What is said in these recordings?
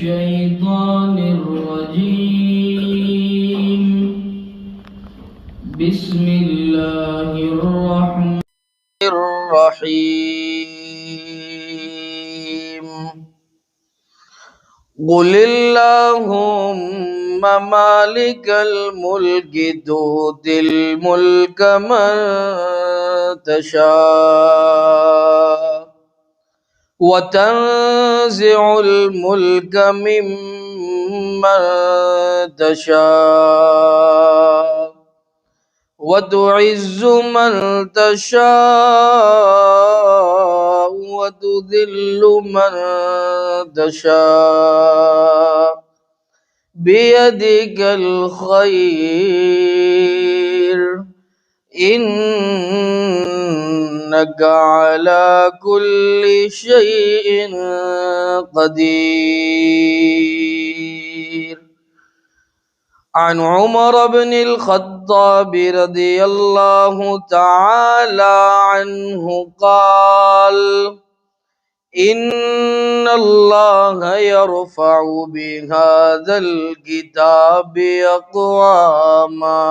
الشيطان الرجيم. بسم الله الرحمن الرحيم. قل اللهم مالك الملك تؤتي الملك من تشاء وتنزع الملك ممن تشاء وتعز من تشاء وتذل من تشاء بيدك الخير إنك على كل شيء قدير. عن عمر بن الخطاب رضي الله تعالى عنه قال: إن الله يرفع بهذا الكتاب أقواما.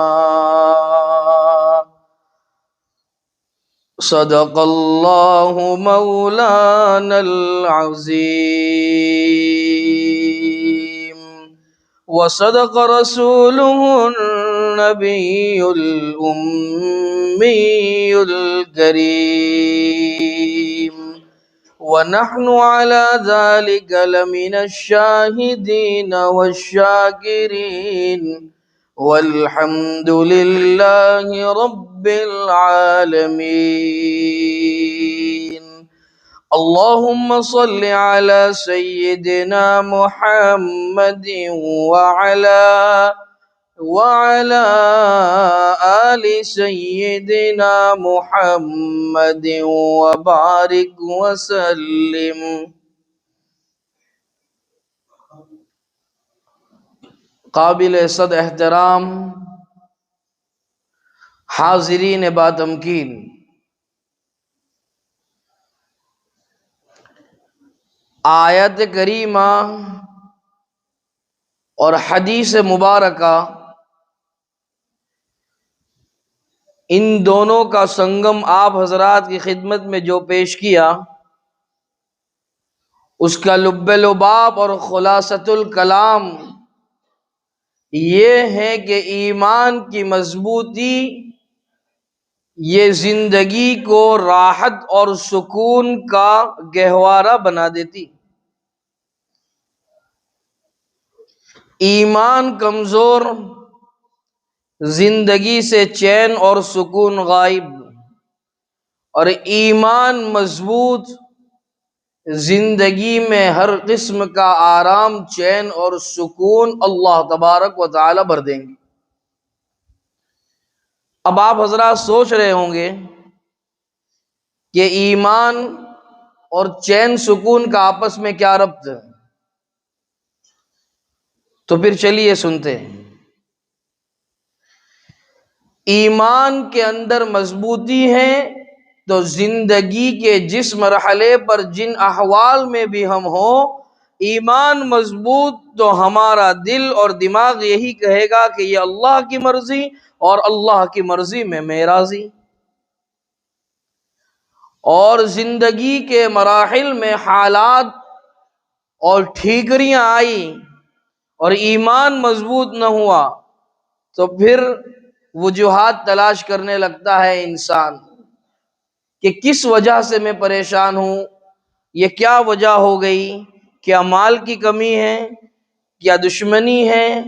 صدق الله مولانا العظيم وصدق رسوله النبي الأمي الكريم ونحن على ذلك لمن الشاهدين والشاكرين والحمد لله رب العالمين. اللهم صل على سيدنا محمد وعلى آل سيدنا محمد وبارك وسلم. قابل صد احترام حاضرین باتمکین، آیت کریمہ اور حدیث مبارکہ ان دونوں کا سنگم آپ حضرات کی خدمت میں جو پیش کیا، اس کا لب لباب اور خلاصۃ الکلام یہ ہے کہ ایمان کی مضبوطی یہ زندگی کو راحت اور سکون کا گہوارہ بنا دیتی. ایمان کمزور، زندگی سے چین اور سکون غائب، اور ایمان مضبوط زندگی میں ہر قسم کا آرام، چین اور سکون اللہ تبارک و تعالی بھر دیں گے. اب آپ حضرات سوچ رہے ہوں گے کہ ایمان اور چین سکون کا آپس میں کیا ربط ہے؟ تو پھر چلیے سنتے ہیں. ایمان کے اندر مضبوطی ہے تو زندگی کے جس مرحلے پر جن احوال میں بھی ہم ہوں، ایمان مضبوط تو ہمارا دل اور دماغ یہی کہے گا کہ یہ اللہ کی مرضی اور اللہ کی مرضی میں میں راضی. اور زندگی کے مراحل میں حالات اور ٹھیکریاں آئی اور ایمان مضبوط نہ ہوا تو پھر وجوہات تلاش کرنے لگتا ہے انسان کہ کس وجہ سے میں پریشان ہوں، یہ کیا وجہ ہو گئی؟ کیا مال کی کمی ہے؟ کیا دشمنی ہے؟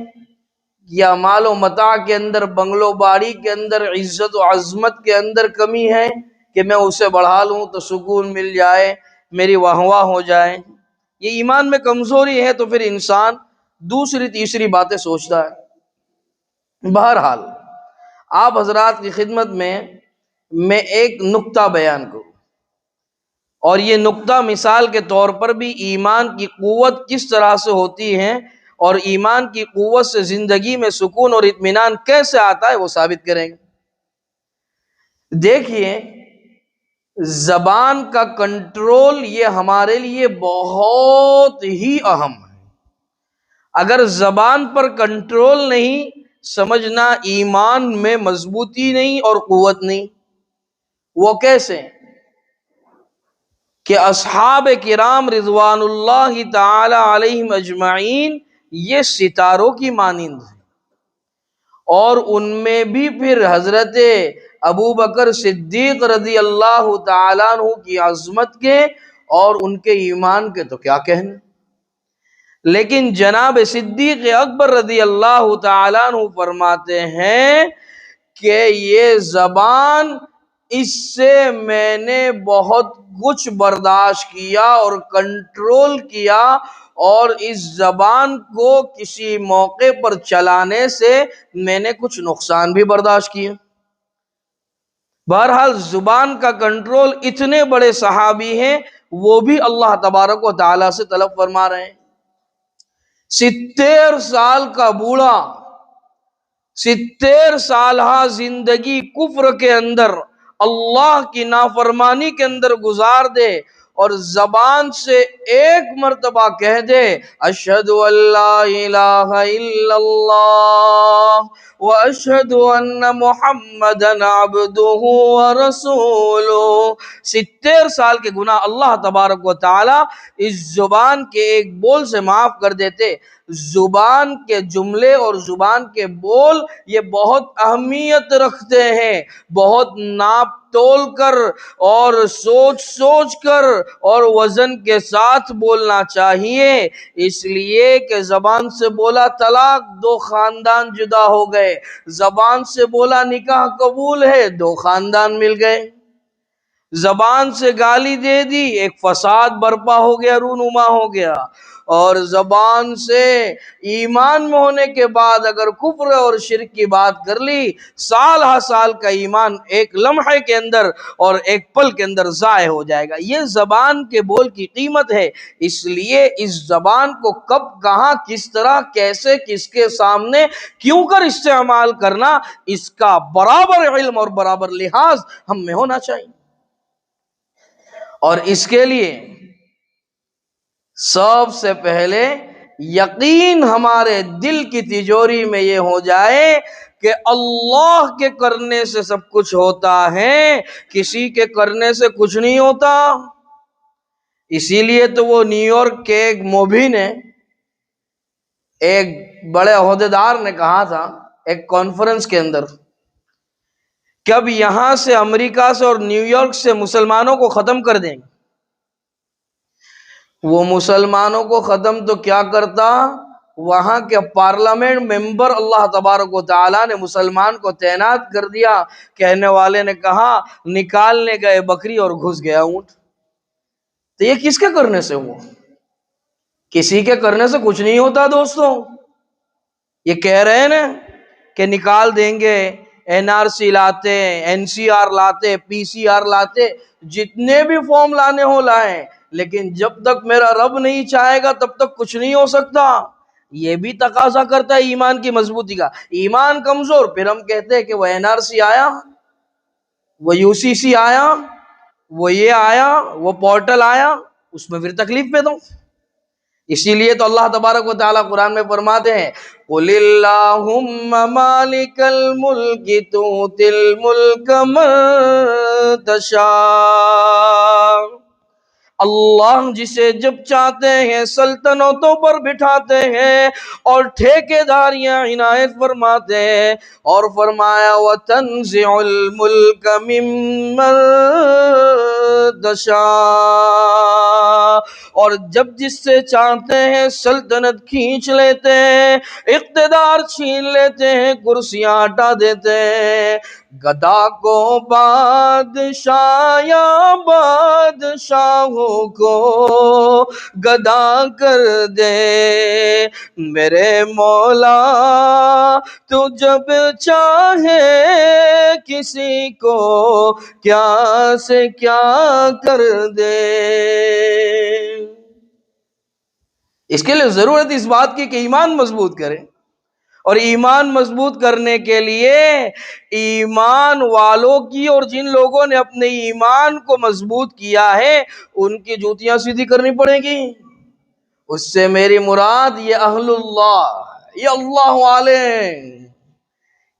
یا مال و متاع کے اندر، بنگلو باری کے اندر، عزت و عظمت کے اندر کمی ہے کہ میں اسے بڑھا لوں تو سکون مل جائے، میری واہ واہ ہو جائے؟ یہ ایمان میں کمزوری ہے تو پھر انسان دوسری تیسری باتیں سوچتا ہے. بہرحال آپ حضرات کی خدمت میں ایک نکتہ بیان کروں، اور یہ نکتہ مثال کے طور پر بھی ایمان کی قوت کس طرح سے ہوتی ہے اور ایمان کی قوت سے زندگی میں سکون اور اطمینان کیسے آتا ہے وہ ثابت کریں گے. دیکھیے، زبان کا کنٹرول یہ ہمارے لیے بہت ہی اہم ہے. اگر زبان پر کنٹرول نہیں، سمجھنا ایمان میں مضبوطی نہیں اور قوت نہیں۔ وہ کیسے؟ کہ اصحاب کرام رضوان اللہ تعالی علیہم اجمعین یہ ستاروں کی مانند ہیں، اور ان میں بھی پھر حضرت ابو بکر صدیق رضی اللہ تعالیٰ عنہ کی عظمت کے اور ان کے ایمان کے تو کیا کہنے، لیکن جناب صدیق اکبر رضی اللہ تعالیٰ عنہ فرماتے ہیں کہ یہ زبان، اس سے میں نے بہت کچھ برداشت کیا اور کنٹرول کیا، اور اس زبان کو کسی موقع پر چلانے سے میں نے کچھ نقصان بھی برداشت کیے۔ بہرحال زبان کا کنٹرول اتنے بڑے صحابی ہیں، وہ بھی اللہ تبارک و تعالیٰ سے طلب فرما رہے ہیں۔ 70 سال کا بوڑھا 70 سالہ زندگی کفر کے اندر، اللہ کی نافرمانی کے اندر گزار دے، اور زبان سے ایک مرتبہ کہہ دے اشہد ان لا الہ الا اللہ واشہد ان محمدا عبدہ ورسولہ، 70 سال کے گناہ اللہ تبارک و تعالی اس زبان کے ایک بول سے معاف کر دیتے۔ زبان کے جملے اور زبان کے بول یہ بہت اہمیت رکھتے ہیں، بہت ناپ تول کر اور سوچ کر اور وزن کے ساتھ بولنا چاہیے، اس لیے کہ زبان سے بولا طلاق، 2 خاندان جدا ہو گئے، زبان سے بولا نکاح قبول ہے، 2 خاندان مل گئے، زبان سے گالی دے دی، ایک فساد برپا ہو گیا، رونما ہو گیا، اور زبان سے ایمان میں ہونے کے بعد اگر کفر اور شرک کی بات کر لی، سال ہا سال کا ایمان ایک لمحے کے اندر اور ایک پل کے اندر ضائع ہو جائے گا۔ یہ زبان کے بول کی قیمت ہے، اس لیے اس زبان کو کب، کہاں، کس طرح، کیسے، کس کے سامنے، کیوں کر استعمال کرنا، اس کا برابر علم اور برابر لحاظ ہم میں ہونا چاہیے۔ اور اس کے لیے سب سے پہلے یقین ہمارے دل کی تجوری میں یہ ہو جائے کہ اللہ کے کرنے سے سب کچھ ہوتا ہے، کسی کے کرنے سے کچھ نہیں ہوتا۔ اسی لیے تو وہ نیو یارک کے ایک مبین نے، ایک بڑے عہدیدار نے کہا تھا ایک کانفرنس کے اندر، کب یہاں سے امریکہ سے اور نیو یارک سے مسلمانوں کو ختم کر دیں گے۔ وہ مسلمانوں کو ختم تو کیا کرتا، وہاں کے پارلیمنٹ ممبر اللہ تبارک و تعالیٰ نے مسلمان کو تعینات کر دیا۔ کہنے والے نے کہا نکالنے گئے بکری اور گھس گیا اونٹ۔ تو یہ کس کے کرنے سے ہوا؟ کسی کے کرنے سے کچھ نہیں ہوتا دوستوں۔ یہ کہہ رہے ہیں نا کہ نکال دیں گے، NRC لاتے، NCR لاتے، PCR لاتے، جتنے بھی فارم لانے ہو لائیں، لیکن جب تک میرا رب نہیں چاہے گا تب تک کچھ نہیں ہو سکتا۔ یہ بھی تقاضا کرتا ہے ایمان کی مضبوطی کا۔ ایمان کمزور، پھر ہم کہتے ہیں کہ وہ NRC آیا، وہ UCC آیا، وہ یہ آیا، وہ پورٹل آیا، اس میں پھر تکلیف پیدا ہو۔ اسی لیے تو اللہ تبارک و تعالیٰ قرآن میں فرماتے ہیں قُلِ اللَّهُمَّ مَالِكَ الْمُلْكِ تُؤْتِي الْمُلْكَ مَن تَشَاءُ، اللہ جسے جب چاہتے ہیں سلطنتوں پر بٹھاتے ہیں اور ٹھیکیداریاں عنایت فرماتے ہیں، اور فرمایا وَتَنزِعُ الْمُلْكَ مِمَّن تَشَاءُ، اور جب جس سے چاہتے ہیں سلطنت کھینچ لیتے ہیں، اقتدار چھین لیتے ہیں، کرسیاں ہٹا دیتے ہیں۔ گدا کو بادشاہ یا بادشاہوں کو گدا کر دے میرے مولا، تو جب چاہے کسی کو کیا سے کیا کر دے۔ اس کے لیے ضرورت اس بات کی کہ ایمان مضبوط کریں، اور ایمان مضبوط کرنے کے لیے ایمان والوں کی اور جن لوگوں نے اپنے ایمان کو مضبوط کیا ہے ان کی جوتیاں سیدھی کرنی پڑیں گی، اس سے میری مراد یہ اہل اللہ، یہ اللہ والے ہیں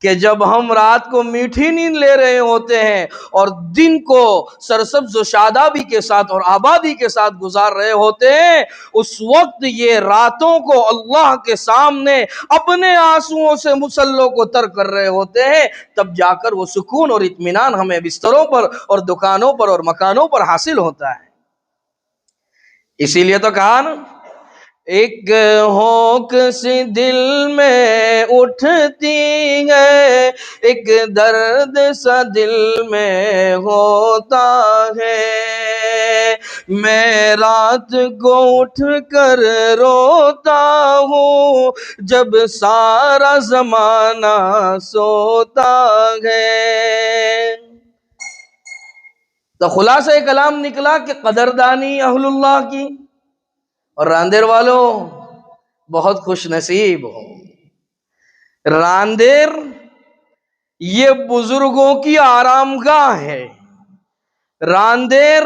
کہ جب ہم رات کو میٹھی نیند لے رہے ہوتے ہیں اور دن کو سرسبز و شادابی کے ساتھ اور آبادی کے ساتھ گزار رہے ہوتے ہیں، اس وقت یہ راتوں کو اللہ کے سامنے اپنے آنسوؤں سے مسلوں کو تر کر رہے ہوتے ہیں، تب جا کر وہ سکون اور اطمینان ہمیں بستروں پر اور دکانوں پر اور مکانوں پر حاصل ہوتا ہے۔ اسی لیے تو کہا نا، ایک ہوک سی دل میں اٹھتی ہے، ایک درد سا دل میں ہوتا ہے، میں رات کو اٹھ کر روتا ہوں جب سارا زمانہ سوتا ہے۔ تو خلاصہ کلام نکلا کہ قدردانی اہل اللہ کی، اور راندیر والوں بہت خوش نصیب ہو۔ راندیر یہ بزرگوں کی آرام گاہ ہے، راندیر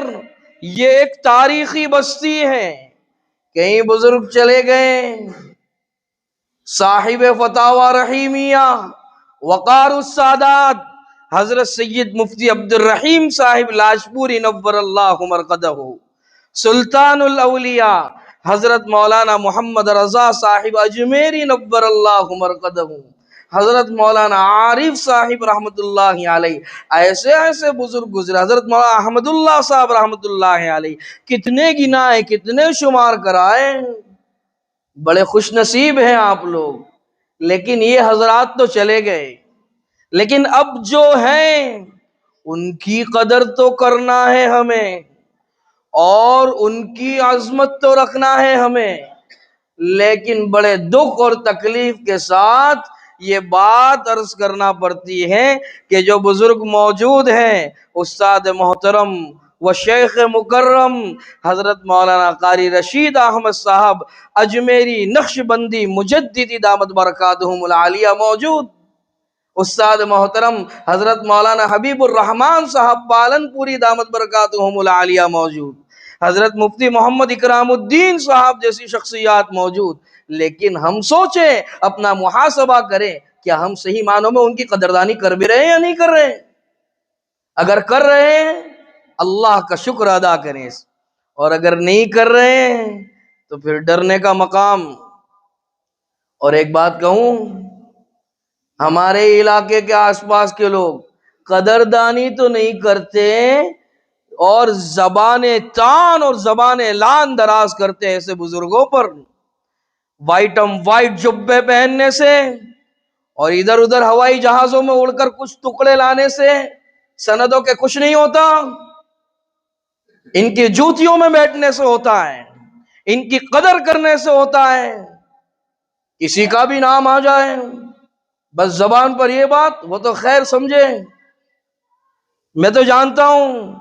یہ ایک تاریخی بستی ہے۔ کئی بزرگ چلے گئے، صاحب فتاوی رحیمیہ، وقار السادات حضرت سید مفتی عبد الرحیم صاحب لاجپوری نور اللہ مرقدہ، سلطان الاولیاء حضرت مولانا محمد رضا صاحب اجمیری نور اللہ مرقدہ، حضرت مولانا عارف صاحب رحمت اللہ علیہ، ایسے ایسے بزرگ گزرے، حضرت مولانا احمد اللہ صاحب رحمت اللہ علیہ، کتنے گنائے کتنے شمار کرائے۔ بڑے خوش نصیب ہیں آپ لوگ۔ لیکن یہ حضرات تو چلے گئے، لیکن اب جو ہیں ان کی قدر تو کرنا ہے ہمیں، اور ان کی عظمت تو رکھنا ہے ہمیں۔ لیکن بڑے دکھ اور تکلیف کے ساتھ یہ بات عرض کرنا پڑتی ہے کہ جو بزرگ موجود ہیں، استاد محترم و شیخ مکرم حضرت مولانا قاری رشید احمد صاحب اجمیری نقشبندی مجددی دامت برکاتہم العالیہ موجود، استاد محترم حضرت مولانا حبیب الرحمان صاحب پالن پوری دامت برکاتہم العالیہ موجود، حضرت مفتی محمد اکرام الدین صاحب جیسی شخصیات موجود۔ لیکن ہم سوچیں، اپنا محاسبہ کریں، کیا ہم صحیح معنوں میں ان کی قدردانی کر بھی رہے ہیں یا نہیں کر رہے ہیں؟ اگر کر رہے ہیں اللہ کا شکر ادا کریں، اور اگر نہیں کر رہے ہیں تو پھر ڈرنے کا مقام۔ اور ایک بات کہوں، ہمارے علاقے کے آس پاس کے لوگ قدردانی تو نہیں کرتے اور زبان تان اور زبان لان دراز کرتے ایسے بزرگوں پر، وائٹ جبے پہننے سے اور ادھر ادھر ہوائی جہازوں میں اڑ کر کچھ ٹکڑے لانے سے سندوں کے کچھ نہیں ہوتا، ان کی جوتیوں میں بیٹھنے سے ہوتا ہے، ان کی قدر کرنے سے ہوتا ہے۔ کسی کا بھی نام آ جائے بس زبان پر یہ بات، وہ تو خیر سمجھے، میں تو جانتا ہوں۔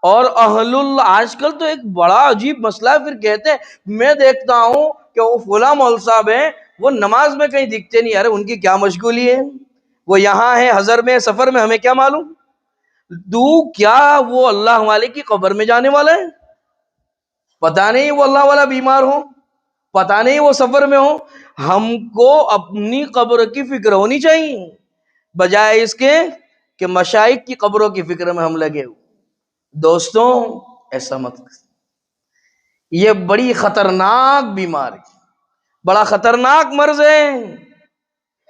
اور اہل اللہ آج کل تو ایک بڑا عجیب مسئلہ ہے، پھر کہتے ہیں میں دیکھتا ہوں کہ وہ فلاں مول صاحب ہیں، وہ نماز میں کہیں دکھتے نہیں، ارے ان کی کیا مشغولی ہے، وہ یہاں ہیں حضر میں سفر میں، ہمیں کیا معلوم؟ کیا وہ اللہ والے کی قبر میں جانے والا ہے؟ پتہ نہیں وہ اللہ والا بیمار ہو، پتہ نہیں وہ سفر میں ہو۔ ہم کو اپنی قبر کی فکر ہونی چاہیے بجائے اس کے کہ مشائخ کی قبروں کی فکر میں ہم لگے ہو۔ دوستوں ایسا مت، یہ بڑی خطرناک بیماری، بڑا خطرناک مرض ہے۔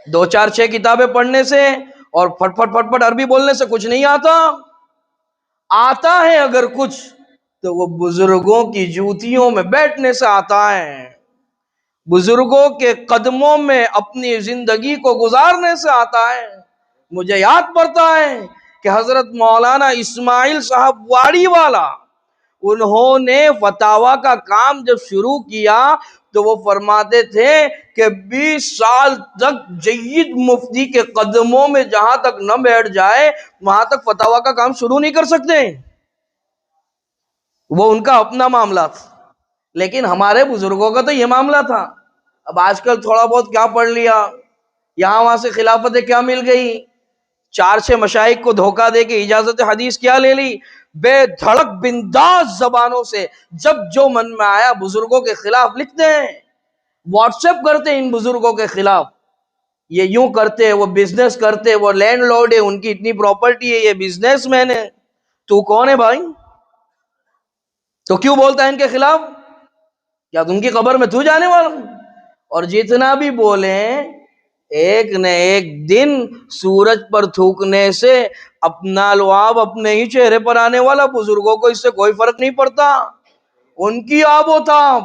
2-4-6 کتابیں پڑھنے سے اور پھٹ پھٹ عربی بولنے سے کچھ نہیں آتا ہے اگر کچھ تو وہ بزرگوں کی جوتیوں میں بیٹھنے سے آتا ہے، بزرگوں کے قدموں میں اپنی زندگی کو گزارنے سے آتا ہے۔ مجھے یاد پڑتا ہے کہ حضرت مولانا اسماعیل صاحب واڑی والا، انہوں نے فتاوی کا کام جب شروع کیا تو وہ فرماتے تھے کہ 20 سال تک جید مفتی کے قدموں میں جہاں تک نہ بیٹھ جائے وہاں تک فتاوی کا کام شروع نہیں کر سکتے، وہ ان کا اپنا معاملہ تھا۔ لیکن ہمارے بزرگوں کا تو یہ معاملہ تھا۔ اب آج کل تھوڑا بہت کیا پڑھ لیا، یہاں وہاں سے خلافتیں کیا مل گئی، 4-6 مشائخ کو دھوکہ دے کے اجازت حدیث کیا لے لی، بے دھڑک بنداز زبانوں سے جب جو من میں آیا بزرگوں کے خلاف لکھتے ہیں، واٹس ایپ کرتے ہیں ان بزرگوں کے خلاف، یہ یوں کرتے، وہ بزنس کرتے، وہ لینڈ لارڈ ہے، ان کی اتنی پراپرٹی ہے، یہ بزنس مین ہے۔ تو کون ہے بھائی؟ تو کیوں بولتا ہے ان کے خلاف؟ کیا تم کی قبر میں تو جانے والا؟ اور جتنا بھی بولیں، ایک نہ ایک دن سورج پر تھوکنے سے اپنا لعاب اپنے ہی چہرے پر آنے والا۔ بزرگوں کو اس سے کوئی فرق نہیں پڑتا، ان کی آب و تاب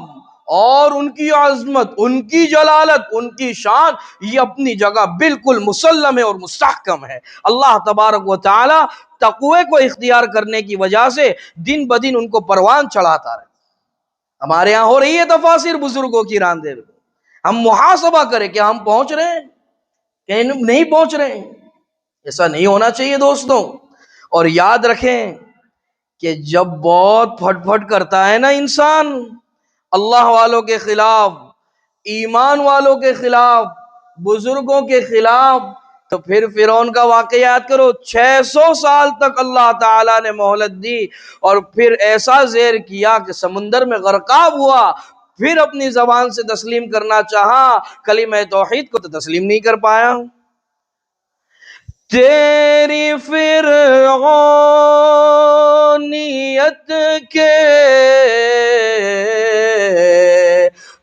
اور ان کی عظمت، ان کی جلالت، ان کی شان، یہ اپنی جگہ بالکل مسلم ہے اور مستحکم ہے۔ اللہ تبارک و تعالی تقوی کو اختیار کرنے کی وجہ سے دن بدن ان کو پروان چڑھاتا رہے۔ ہمارے ہاں ہو رہی ہے تفاسیر بزرگوں کی راندے، ہم محاسبہ کریں کہ ہم پہنچ رہے ہیں کہ نہیں پہنچ رہے ہیں۔ ایسا نہیں ہونا چاہیے دوستوں۔ اور یاد رکھیں کہ جب بہت پھٹ پھٹ کرتا ہے نا انسان اللہ والوں کے خلاف، ایمان والوں کے خلاف، بزرگوں کے خلاف، تو پھر فرعون کا واقعہ یاد کرو۔ 600 سال تک اللہ تعالیٰ نے مہلت دی اور پھر ایسا زیر کیا کہ سمندر میں غرقاب ہوا، پھر اپنی زبان سے تسلیم کرنا چاہا، کلمہ توحید کو تو تسلیم نہیں کر پایا۔ تیری فرعونیت کے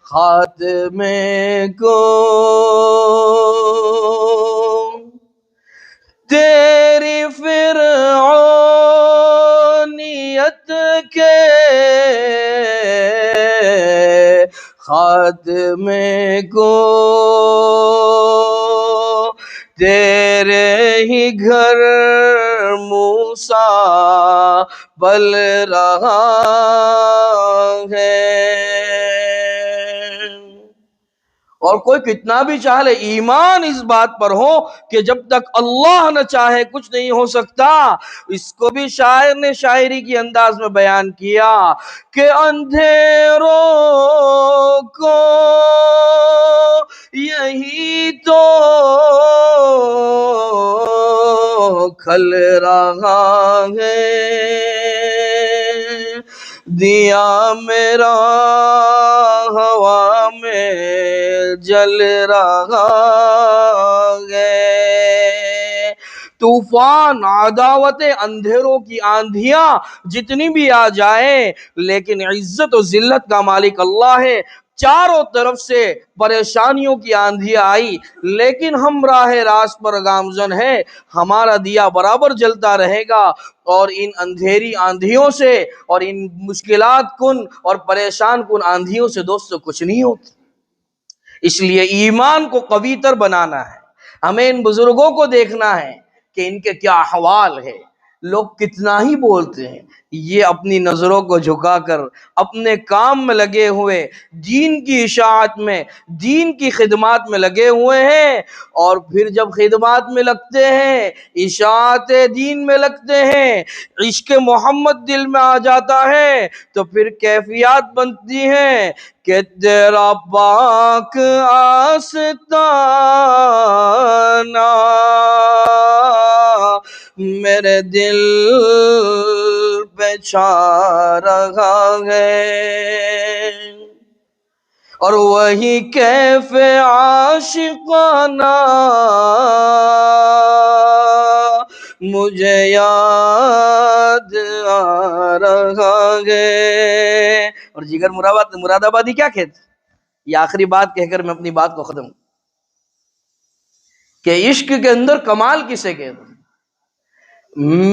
خاتمے کو، تیری فرعونیت کے خاتمے کو تیرے ہی گھر موسیٰ بل رہا ہے۔ اور کوئی کتنا بھی چاہے، ایمان اس بات پر ہو کہ جب تک اللہ نہ چاہے کچھ نہیں ہو سکتا۔ اس کو بھی شاعر نے شاعری کی انداز میں بیان کیا کہ اندھیروں کو یہی تو کھل رہا ہے، دیا میرا ہوا میں جل رہا ہے۔ طوفان، عداوت، اندھیروں کی آندھیاں جتنی بھی آ جائیں، لیکن عزت و ذلت کا مالک اللہ ہے۔ چاروں طرف سے پریشانیوں کی آندھیاں آئی، لیکن ہم راہ راست پر گامزن ہے، ہمارا دیا برابر جلتا رہے گا، اور ان اندھیری آندھیوں سے اور ان مشکلات کن اور پریشان کن آندھیوں سے دوستو کچھ نہیں ہوتا۔ اس لیے ایمان کو قوی تر بنانا ہے، ہمیں ان بزرگوں کو دیکھنا ہے کہ ان کے کیا احوال ہے۔ لوگ کتنا ہی بولتے ہیں، یہ اپنی نظروں کو جھکا کر اپنے کام میں لگے ہوئے، دین کی اشاعت میں، دین کی خدمات میں لگے ہوئے ہیں، اور پھر جب خدمات میں لگتے ہیں، اشاعت دین میں لگتے ہیں، عشق محمد دل میں آ جاتا ہے، تو پھر کیفیات بنتی ہیں کہ تیرا پاک آستانہ میرے دل پہ چھا رہا ہے، اور وہی کیف عاشقانہ مجھے یاد آ رہا ہے۔ اور جگر مراد آبادی کیا کہتے؟ یہ آخری بات کہہ کر میں اپنی بات کو ختم کہ عشق کے اندر کمال کسے کہتے؟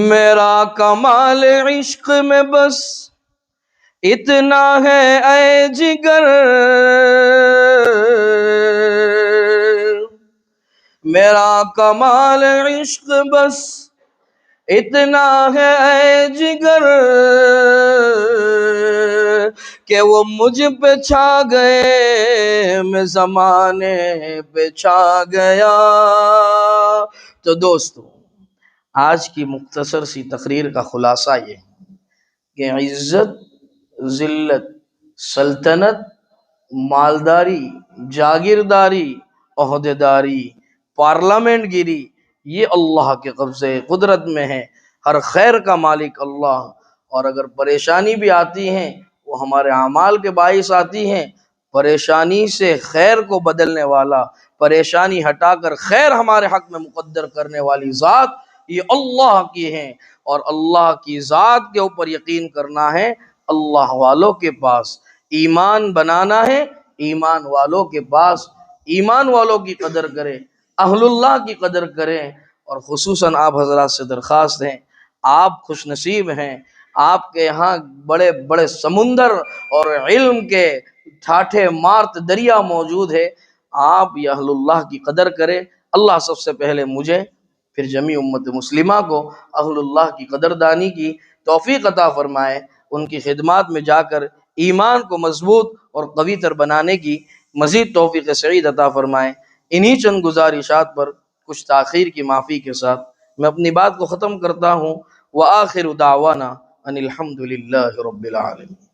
میرا کمال عشق میں بس اتنا ہے اے جگر، میرا کمال عشق بس اتنا ہے اے جگر کہ وہ مجھ پہ چھا گئے، میں زمانے پہ چھا گیا۔ تو دوستو، آج کی مختصر سی تقریر کا خلاصہ یہ کہ عزت، ذلت، سلطنت، مالداری، جاگیرداری، عہدیداری، پارلیمنٹ گیری، یہ اللہ کے قبضے قدرت میں ہے۔ ہر خیر کا مالک اللہ، اور اگر پریشانی بھی آتی ہیں وہ ہمارے اعمال کے باعث آتی ہیں۔ پریشانی سے خیر کو بدلنے والا، پریشانی ہٹا کر خیر ہمارے حق میں مقدر کرنے والی ذات یہ اللہ کی ہیں، اور اللہ کی ذات کے اوپر یقین کرنا ہے۔ اللہ والوں کے پاس ایمان بنانا ہے، ایمان والوں کے پاس ایمان والوں کی قدر کریں، اہل اللہ کی قدر کریں۔ اور خصوصاً آپ حضرات سے درخواست ہے، آپ خوش نصیب ہیں، آپ کے یہاں بڑے بڑے سمندر اور علم کے ٹھاٹھے مارت دریا موجود ہے، آپ یہ اہل اللہ کی قدر کریں۔ اللہ سب سے پہلے مجھے پھر جمیع امت مسلمہ کو اہل اللہ کی قدردانی کی توفیق عطا فرمائے، ان کی خدمات میں جا کر ایمان کو مضبوط اور قوی تر بنانے کی مزید توفیق سعید عطا فرمائے۔ انہی چند گزارشات پر کچھ تاخیر کی معافی کے ساتھ میں اپنی بات کو ختم کرتا ہوں۔ وآخر دعوانا ان الحمد للہ رب العالمین۔